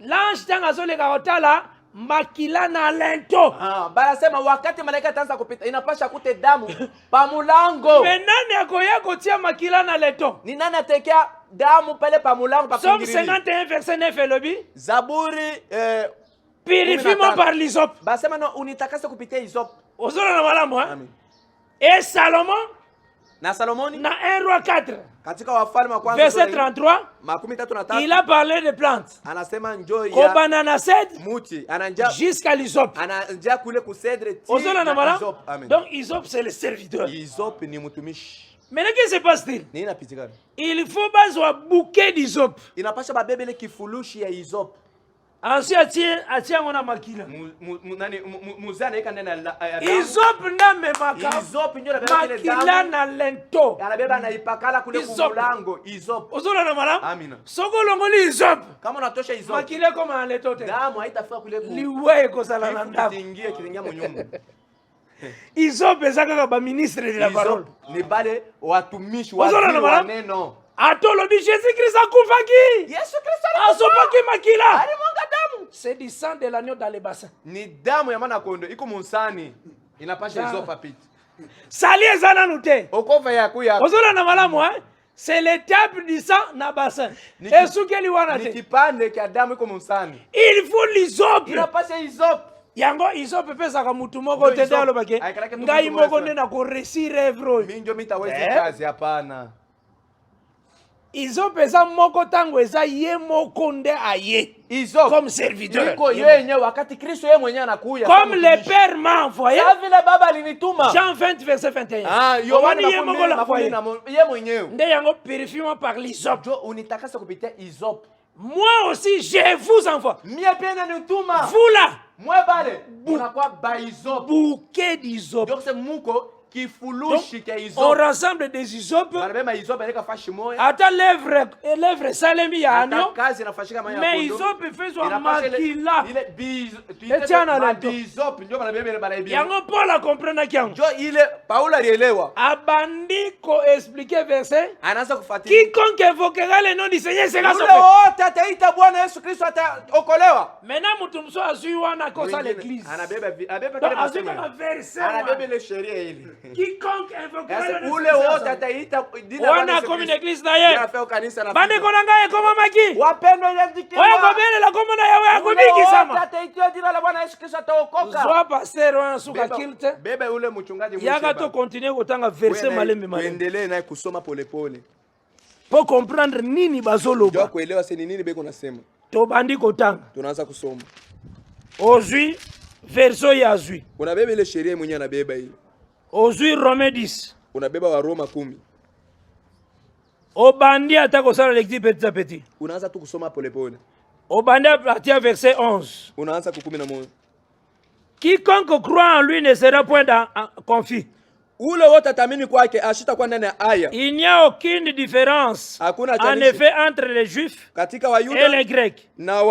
l'ange tanga zole kotala makila na lento. Banasema wakati malaika ataanza kupita inapasha kute damu pa mulango. Mais nani akoya kotia makila na lento? Ni nani atekea damu pale pa mulango pa kuingiri. Somme 51 verset 9 elobi. Zaburi purifie-moi par l'hysope. Basema no unitakase kupitia hysope. Ozona na malamu Amen. Et Salomon Na Salomoni na 1 Roi 4 katika Wafalme wa kwanza verset 33 il a parlé de plantes. Anasema njoo ya Kobana na cèdre muti ananja jusqu'à l'hysope. ananja kule ku cèdre ti Ozona na mala. hysope. Amen. Donc hysope c'est le serviteur. Hysope ni mtumishi. Maintenant qu'est-ce qui se passe-t-il? Nini napitikana? Il faut bazwa bouquet d'hysope. Inapasha babebe ile kifurushi ya hysope. Ensuite atia ngona makila. Nani muzana ika ndani ya Hysope na memaka. Hysope ndio anabeba ile damu. Makila na lento. Anabeba na ipakala kule kumulango hysope. Ozona na mala. Amina. Soko longoli hysope. Kama unatosha hysope. Makila koma lento te. Damu haitafika kule liwe ko sala na ndako. Kiingie kiingia munyumba. Hysope ezaka ba ministre de la parole. Ni bale watumishi wa neno. Atolobi Jésus-Christ akufaki. Yesu Kristo asopaki makila. Alimwanga damu. C'est du sang de l'agneau dans le bassin. Ni damu ya mwana kondo iko munsani. Inapasha hysope piti. Sali ezana nute. Okova ya kuya. Ozola na malamu c'est l'étape du sang na bassin. Et sukeli wana te. Ni kipande kia damu iko munsani. Il faut l'hysope. Inapasha hysope. Yango hysope pesa mutu moko tete alobake. Ngai moko nena ko réussir œuvre. Mimi ndio mitaweza kazi hapana. Hysope eza moko tango eza ye moko nde aye. Hysope comme serviteur. Niko yenye wakati Kristo yeye mwenyewe anakuya. Comme le Père m'a envoyé. Vile baba alinituma. Jean 20 verset 21. Ah, Yohana ye mwenyewe. Nde yango purifiement par l'hysope. Jo unitakasa kupitia hysope. Moi aussi je vous envoie. Mie pia nanituma. Vous là. Moi bale. Unakuwa ba hysope. Bouquet d'hysope. Donc c'est muko kifurushi kia hysope. On rassemble des hysopes. Banabema hysope aleka fashi moya. Ata lèvre salemi ya anyo. Kazi nafashika maya kondo. Mais hysope faiswa makila. Ile bizo. Etiana la hysope ndio banabema bana bizo. Yango Paul a comprendre kiango. Jo ile Paulo alielewa. Abandi ko expliquer verset. Anaanza kufuatilia. Quiconque invoquera le nom du Seigneur sera sauvé. Ule wote ataita Bwana Yesu Kristo ataokolewa. Maintenant mtu mso azui wana kosa l'église. Anabeba kile verset. Anabeba ile sheria ile. Quiconque invoquera le ule wote ataita dina wana comme une église d'ailleurs. Bande konanga ye koma maki. Wapendwa yandike. Wewe kobele la koma na yawe akubiki sama. Ataita dina la Bwana Yesu Kristo ataokoka. Zwa pasteur wana suka kilte. Beba ule mchungaji mwisho. Yaka to continuer kutanga verset malembe malembe. Endelee naye kusoma pole pole. Pour comprendre nini bazoloba. Ndio kuelewa sasa nini beko nasema. To bandi kotanga. Tunaanza kusoma. Ozui verso ya azui. Unabeba ile sheria mwenyewe anabeba ile. Ozui Romains 10. Unabeba wa Roma 10. Obandi atako sala lecture petit à petit. Unaanza tu kusoma pole pole. Obandi atia verset 11. Unaanza ku 11. Quiconque croit en lui ne sera point confus. Ule wote atamini kwake ashitakuwa ndani ya aya. Il n'y a aucune différence en effet entre les juifs katika Wayuda et les grecs. Na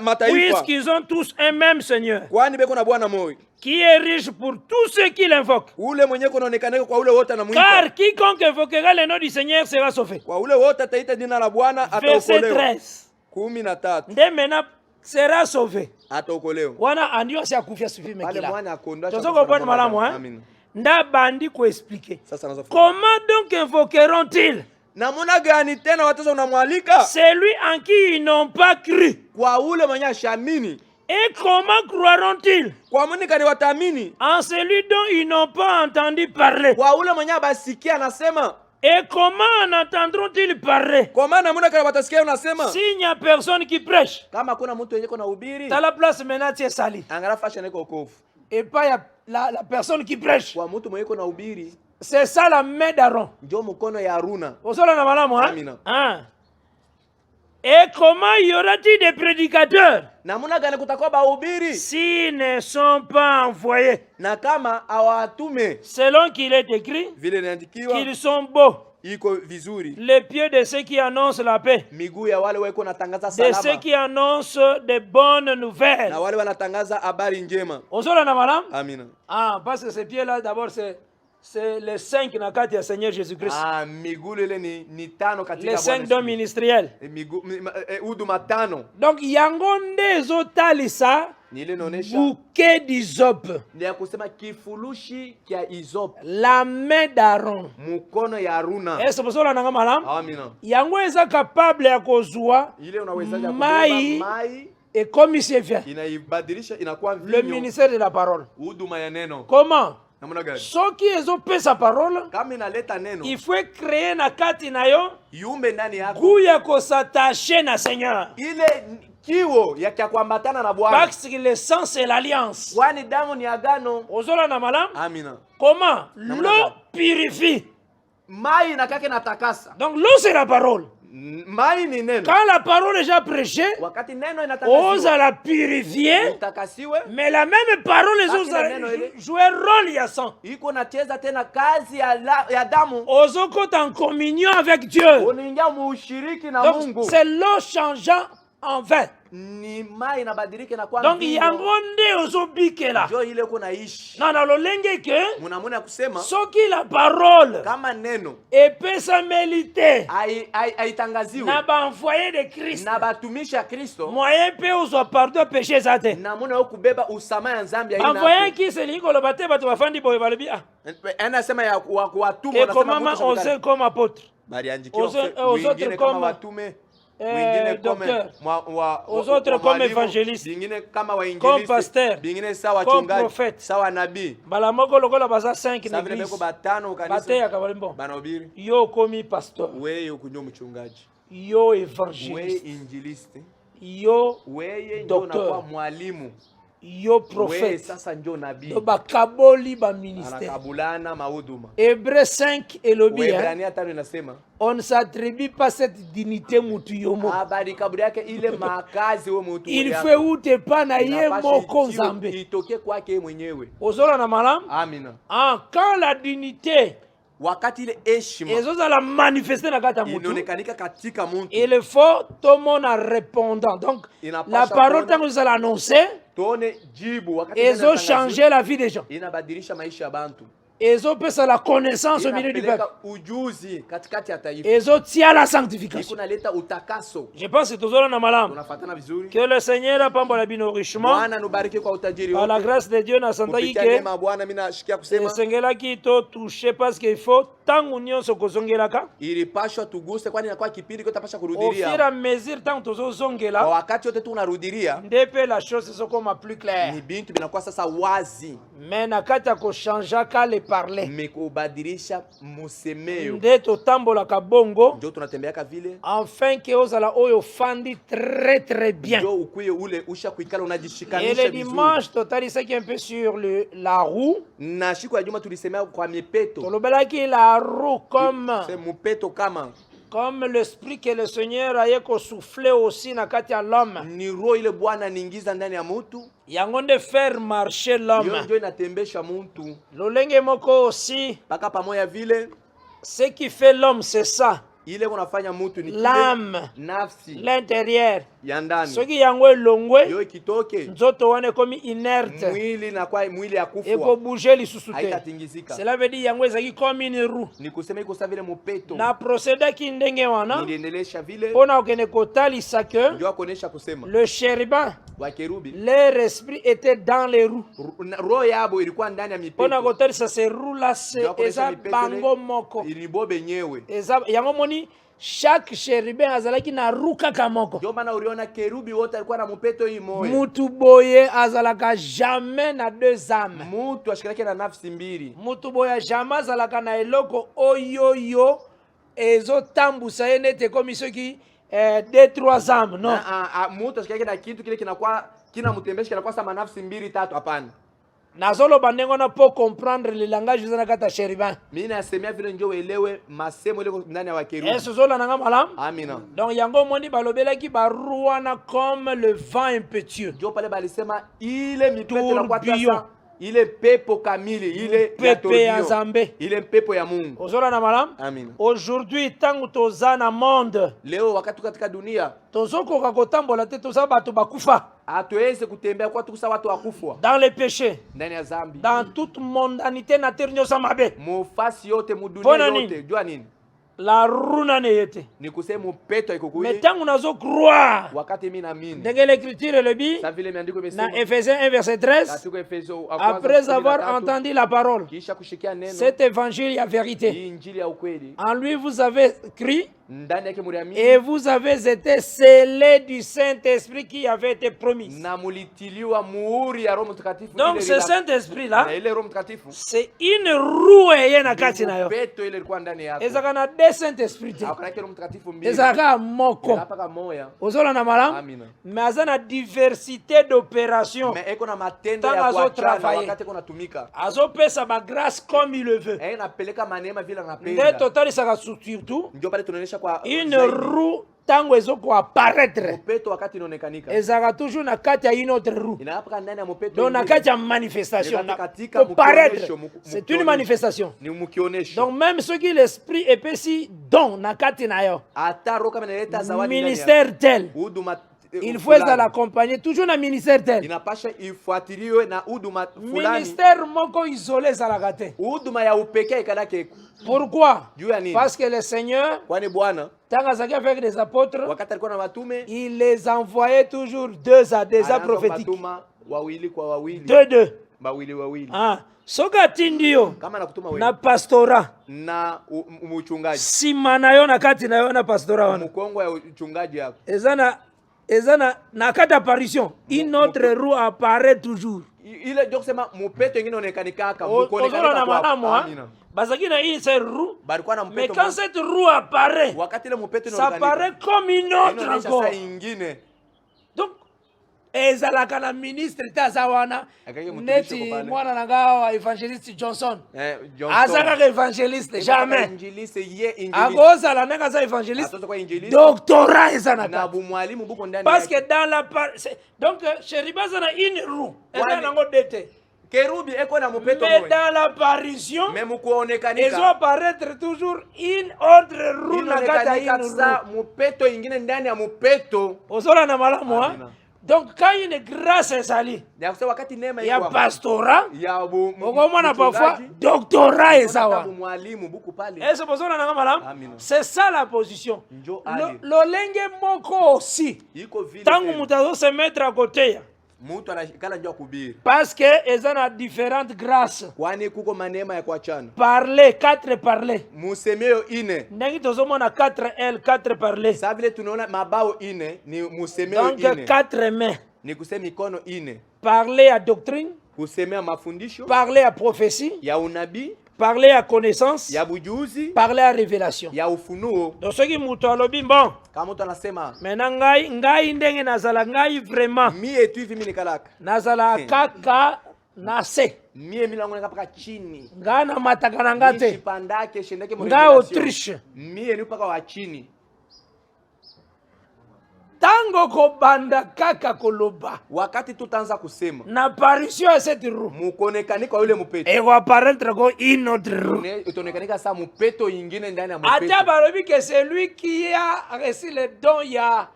mataifa. Puisqu'ils ont tous un même Seigneur. Kwani beko na Bwana moyo. Qui est riche pour tous ceux qui l'invoquent. Ule mwenye kunaonekana kwa ule wote anamuita. Car quiconque invoquera le nom du Seigneur sera sauvé. Kwa ule wote ataita jina la Bwana ataokolewa. Verset 13. Nde maintenant sera sauvé. Ataokolewa. Wana andio si akufia sufi mekila. Wale mwana akondwa. Tozoko bwana malamu Amina. Nda bandi ko expliquer. Sasa nazo. Comment donc invoqueront-ils? Namuna gani tena watoto unamwalika? Celui en qui ils n'ont pas cru. Kwa ule mwenye ashamini. Et comment croiront-ils? Kwa muni kani watamini? En celui dont ils n'ont pas entendu parler. Kwa ule mwenye basikia anasema. Et comment en entendront-ils parler? Comment namuna kani watasikia unasema? S'il n'y a personne qui prêche. Kama kuna mtu yenye kuna ubiri. T'as la place maintenant tu es sali. Angara fashion eko kofu. Et pas la personne qui prêche. Kwa mtu mwenye kuna ubiri. C'est ça la main d'Aaron. Ndio mkono ya Haruna. Osola na malamu Amina. Et comment y aura-t-il des prédicateurs? Namuna gani kutakuwa bahubiri? S'ils ne sont pas envoyés. Na kama hawatume. Selon qu'il est écrit. Vile inaandikiwa. Qu'ils sont beaux. Iko vizuri. Les pieds de ceux qui annoncent la paix. Miguu ya wale wako natangaza salama. De ceux qui annoncent de bonnes nouvelles. Na wale wanatangaza habari njema. Osola na malamu? Amina. Parce que ces pieds là d'abord c'est les 5 na kati ya Seigneur Jésus-Christ. Miguu ile ni tano katika les 5 dons ministériels. Miguu huduma tano. Donc yango ndezo talisa Nile nonesha bouquet d'hysope. Ndia kusema kifurushi kia hysope. La main d'Aaron. Mkono ya Haruna. Est-ce que nanga malamu? Amina. Yango eza capable ya kozua ile unawezaje kubeba mai et comme il vient. Inaibadilisha inakuwa le ministère de la parole. Huduma ya neno. Comment? namuna gani? Soki ezopesa parole, Kama inaleta neno, il faut créer na kati na yo iumbe ndani yako goût ya s'attacher na Seigneur. ile kiwo ya kuambatana na Bwana. Parce que le sang c'est l'alliance. Kwani damu ni agano. Ozola na malam? Amina. Comment? L'eau purifie. Mai inakake natakasa. Donc l'eau c'est la parole. Mai ni neno. Quand la parole est déjà prêchée, wakati neno inatakasiwa, ose la purifier, itakasiwe, mais la même parole jouer rôle ya sang. Iko nacheza tena kazi ya damu. Ozoko en communion avec Dieu. Unaingia mushiriki na Mungu. Donc c'est l'eau changeant en vin. Ni mai inabadilika na kuwa donc yango nde ozobikela ndio ile uko naishi na nalolenge ke munamuna kusema soki la parole kama neno epesa melite aitangaziwe na baenvoye de Christ na batumishi ya Kristo moyen pe uzwa pardon péché zate na muna okubeba usamaha ya nzambi ya ina envoye kiseli koloba te bato bafandi boye balobi anasema ya kuwatuma unasema mama ose comme apôtre bali andikiwa wengine kama watume wengine aux autres comme évangéliste, comme pasteur, comme prophète, bala moko lokola baza 5 n'église, bateya kabalimbo, yo komi pasteur, yo évangéliste, yo docteur, yo prophète, yo bakaboli ba ministère. Hébreux 5 elobi, on ne s'attribue pas cette dignité mutu yomo. Il fait ute pa na ye moko nzambe. Ozola na malam? Amina. Quand la dignité wakati ile heshima ezozala manifester na kata mutu inaonekanika katika mtu, il faut tout le monde en répondant. Donc la parole tant que vous allez annoncer, tuone jibu wakati ezo changer la vie des gens, inabadilisha maisha ya bantu, ezo pesa la connaissance au milieu du peuple, ujuzi katikati ya taifa, ezo tia la sanctification. Ikunaleta utakaso. Je pense que tozona na malam, tunafatana vizuri. Que le Seigneur apambola bino richement, Bwana nubariki kwa utajiri wote, par la grâce de Dieu na santaki ke Bwana mimi nashikia kusema esengela ki to toucher parce qu'il faut tangu nyonso kozongelaka ilipashwa tuguse, kwani inakuwa kipindi kitapasha kurudilia au fur et à mesure tangu tozozongela wakati wote tunarudilia ndepe la chose se comme plus claire, ni bintu binakuwa sasa wazi, mais na kata ko changer ka le parler mekubadilisha musemeo nde totambola kabongo ndio tunatembeaka vile enfin que ozala oyo fandi très bien, ndio ukuye ule usha kuikala unajishikanisha vizuri. Et le dimanche totalisaki un peu sur la roue, na siku ya juma tulisemea kwa mipeto, tolobelaki la roue comme c'est mupeto comme l'esprit que le Seigneur a yeko soufflé aussi na kati ya l'homme, ni roho ile Bwana ningiza ndani ya mtu yango nde faire marcher l'homme, ndio inatembesha mtu lolenge moko aussi paka pamoja vile. Ce qui fait l'homme c'est ça, ile kunafanya mtu ni l'âme, nafsi, l'intérieur ya ndani. Soki yango elongwe yo kitoke nzoto wane komi inerte, mwili na kwa mwili ya kufa eko bouger lisusu te, haitatingizika. Cela veut dire yango ezaki comme une roue, ni kusema iko sawa vile mupeto na procéder ki ndenge wana niendelesha vile pona okene kotalisa ke ndio akonesha kusema le chérubin, wa kerubi, leur esprit était dans les roues, roho yabo ilikuwa ndani ya mipeto. Pona kotalisa se roue là c'est eza bango moko ilibobe nyewe eza yango moni chaque chérubin azalaki na ruka kamoko. Ndio maana uliona kerubi wote alikuwa na mupeto hii moja. Mutu boye azalaka jamais na deux âmes. Mutu ashikirake na nafsi mbili. Mutu boye jamais azalaka na eloko oyoyo ezotambusa ye nete komi soki deux trois âmes, non. Mutu ashikirake na kitu kile kinakuwa kinamtembesha kinakuwa sama nafsi mbili tatu, hapana. Nazolo bandengo na po comprendre le langage zana kata chérubin. Mimi nasemea vile ndio uelewe masemo ile ndani ya wakerubi. Yesu zola nanga malam. Amina. Donc yango moni balobela ki baruana comme le vent impétueux. Ndio pale balisema ile mipeto na kwa sasa ile pepo kamili, ile pepo ya Nzambe, ile pepo ya Mungu. Ozola na malam. Amina. Aujourd'hui tangu tozana monde, leo wakati katika dunia tozokoka kotambola te toza bato bakufa, hatuweze kutembea kwa tukusa watu wakufwa dans les péchés, ndani ya dhambi, dans toute mondanité na terre mabe, mufasi yote mudunia yote. Jua nini? La runa ne yete ni kusema mupeto ikokuye. Mais tangu nazo croire wakati mimi naamini ndenge l'écriture le dit na Ephésiens 1 verset 13, après avoir entendu la parole, kisha kushikia neno, cet évangile ya vérité, injili ya ukweli, en lui vous avez cru, Et vous avez été scellés du Saint-Esprit qui avait été promis. Donc ce Saint-Esprit-là, c'est une roue et na kati na yo. Ezaka na deux Saint-Esprits. Ezaka moko. Ozola na malam. Mais azana diversité d'opérations. Tant azo travailler. Azo pesa ma grâce comme il le veut. Nde total saka surtout. Une roue tango ezo ko apparaître. Ezaka toujours na kati ya une autre roue. Donc na kati ya manifestation. Apparaître. C'est une manifestation. Donc même ceux qui l'esprit épesi don na kati na yo. Ministère tel. Il faut l'accompagner toujours dans le ministère tel. Ministère moko isolé ça la gâté. Pourquoi? Parce que le Seigneur, avec des apôtres, il les envoyait toujours deux à des prophétiques. Deux. Ah. Soka tindio na pastora sima na yo na kati na yo na pastora wana ezana na kati apparition une autre roue apparaît toujours. Il est donc c'est mon pète ngine onekanika kaka mukoneka na mwana bazaki na une seule roue mais quand cette roue apparaît ça apparaît comme une autre encore. Donc ezalaka na ministre tazawana neti mwana nanga wa évangéliste Johnson azaka évangéliste jamais akoza la nanga za évangéliste doctorat ezanaka parce que dans la donc Cheriba zana une roue ezanango dete kerubi eko na mopeto mais dans l'apparition ils vont apparaître toujours une autre roue na kata une mopeto ingine ndani ya mopeto ozola na malamu hein. Donc quand une grâce est salie, il y a pastorat, parfois doctorat et ça. C'est ça la position. Le lenge moko aussi. Tant que nous se mettre à côté. Parce que ils ont différentes grâces. Parler, 4 parler. Nengi tozomona 4 L, 4 parler. Donc 4 mains. Parler à doctrine. Parler à prophétie. Parler à connaissance, parler à révélation. Donc ce qui mouton lobi bon. Maintenant ngai ndenge nazala ngai vraiment. Nazala kaka nase. Ngai na mataka na ngate. Ngai Autriche. Tango kobanda kaka koloba wakati tutanza kusema na apparition ya cette roue mukonekanika yule mupeto et va apparaître ko une autre roue itoonekanika sa mupeto ingine ndani ya mupeto ata balobi que c'est lui qui a reçu le don ya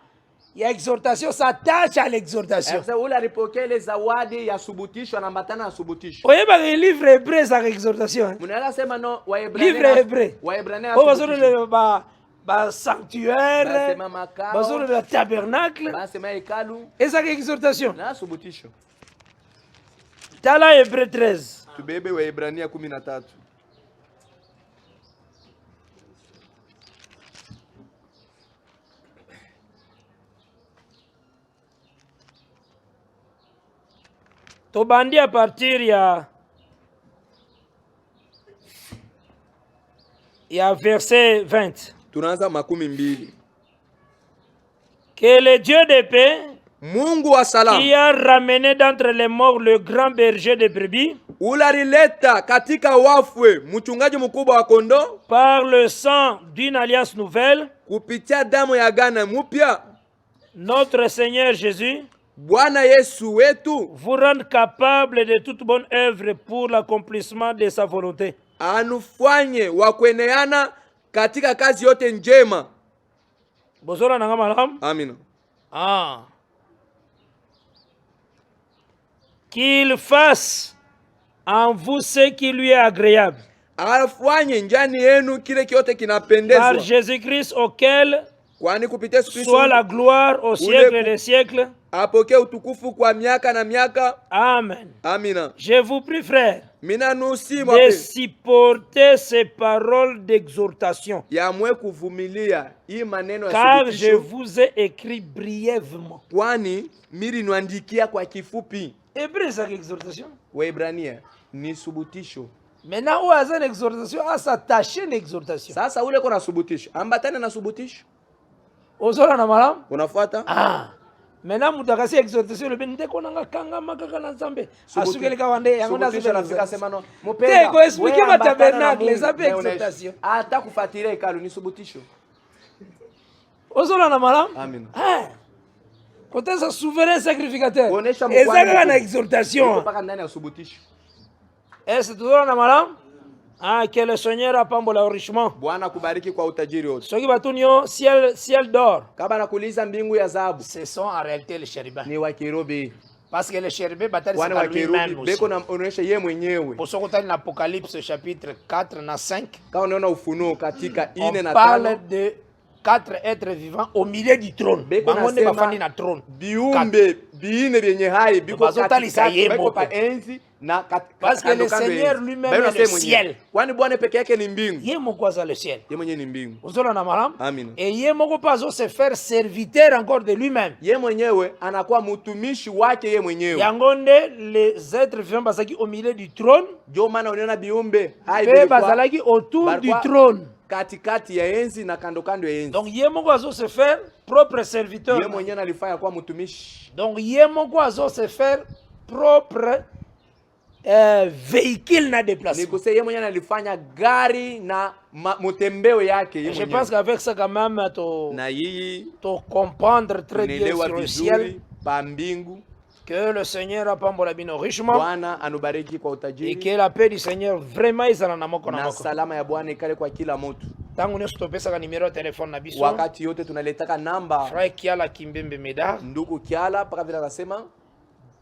exhortation s'attache à l'exhortation. Ule alipokea ile zawadi ya subutisho na matana ya subutisho. Oyeba le livre hébreu za exhortation. Munala sema no Waebrania. Livre hébreu. Waebrania. Ba sanctuaire, bazolo le tabernacle, et ça exhortation. Tala Hébreu 13. Tubebe Waebrania 13. Tobandi à partir il y a verset 20. Que le Dieu de paix, Mungu wa salam, qui a ramené d'entre les morts le grand berger de brebis, ulalileta katika wafwe mchungaji mkubwa wa kondoo, par le sang d'une alliance nouvelle, kupitia damu ya agano mpya, notre Seigneur Jésus, Bwana Yesu wetu, vous rend capable de toute bonne œuvre pour l'accomplissement de sa volonté. Anufanye wa kueneana katika kazi yote njema. Bozora nanga malam. Amina. Qu'il fasse en vous ce qui lui est agréable. Afanye njani yenu kile kiote kinapendezwa. Par Jésus-Christ auquel Kwani kupitia Yesu Kristo soit la gloire au siècle des siècles. Apokee utukufu kwa miaka na miaka. Amen. Amina. Je vous prie, frère, Mina nusi de supporter ces paroles d'exhortation, ya mwe kuvumilia hii maneno ya car thibitisho. je vous ai écrit brièvement. Kwani miri niandikia kwa kifupi. Hébreu, c'est exhortation. Waebrania ni subutisho. Maintenant, où est une exhortation? À s'attacher une exhortation. Sasa ule kuna subutisho. Ambatane na subutisho. Ozola na malamu? Unafuata? Ah. Maintenant, mutakasi exhortation le bende konanga kanga makaka na nzambe. Asukeli ka wande yango na subutisho nafika sema no. Te ko expliquer ma tabernacle, ça peut exhortation. Hata kufuatilia hekalu ni subutisho. Ozola na malamu? Amina. Ah. Côté sa souverain sacrificateur. Onesha ezaka na exhortation. Mpaka ndani ya subutisho. Est-ce toujours na malamu? Ah, que le Seigneur apambola richement. Bwana kubariki kwa utajiri wote. Soki batunyo ciel d'or. Kama nakuuliza mbingu ya dhahabu. Ce sont en réalité les chérubins. Ni wa kerubi. Parce que les chérubins batali Wana c'est wa lui-même kerubi aussi. beko na onesha yeye mwenyewe. Pour ce côté l'Apocalypse chapitre 4 na 5. Kama unaona ufunuo katika 4 na 5. On parle de 4 êtres vivants au milieu du trône. Bangonde bafandi na trône. Biumbe biine vyenye hai biko katika beko pa enzi na parce que le Seigneur lui-même est le ciel. Kwani Bwana peke yake ni mbingu. Yeye moko za le ciel. Yeye mwenyewe ni mbingu. Uzola na malam. Amina. Et yeye moko pas se faire serviteur encore de lui-même. Yeye mwenyewe anakuwa mtumishi wake yeye mwenyewe. Yangonde les êtres vivants basaki au milieu du trône. Ndio maana unaona biumbe hai basalaki autour du trône. Katikati ya enzi na kando kando ya enzi. Donc yeye moko azo se faire propre serviteur. Yeye mwenyewe alifanya kuwa mtumishi. Donc yeye moko azo se faire propre véhicule na déplacement. Nikuse yeye mwenyewe alifanya gari na mutembeo yake yeye mwenyewe. Je pense qu'avec ça quand même na yeye to comprendre très bien sur le ciel pa mbingu que le Seigneur apambola bino richement. Bwana anubariki kwa utajiri. Et que la paix du Seigneur vraiment izala na moko na moko. Na salama ya Bwana ikale kwa kila mtu. Tangu nyo stopesa ka numero ya telefone na biso. Wakati yote tunaletaka namba. Frère Kiala Kimbembe Medar. Ndugu Kiala paka vile anasema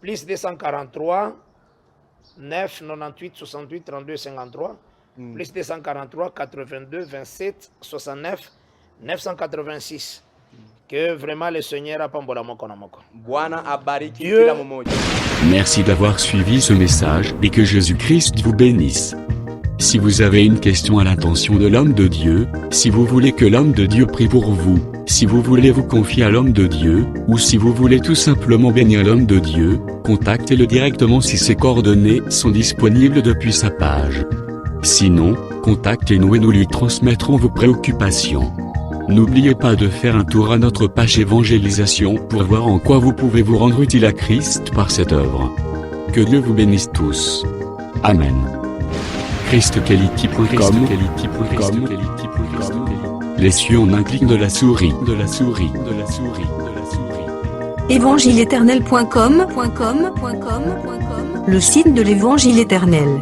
plus 243 998 68 32 53 plus 243 82 27 69 986. Que vraiment le Seigneur apambola moko na moko. Bwana abariki kila mmoja. Merci d'avoir suivi ce message et que Jésus-Christ vous bénisse. Si vous avez une question à l'intention de l'homme de Dieu, si vous voulez que l'homme de Dieu prie pour vous, si vous voulez vous confier à l'homme de Dieu, ou si vous voulez tout simplement bénir l'homme de Dieu, contactez-le directement si ses coordonnées sont disponibles depuis sa page. Sinon, contactez-nous et nous lui transmettrons vos préoccupations. N'oubliez pas de faire un tour à notre page évangélisation pour voir en quoi vous pouvez vous rendre utile à Christ par cette œuvre. Que Dieu vous bénisse tous. Amen. ChristQuality.com. Les cieux en un clic de la souris. Évangile-éternel.com. Le site de l'Évangile éternel.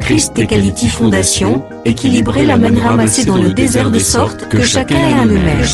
Christ et Quality Fondation, équilibrer la manne ramassée dans le désert de sorte que chacun ait un numère.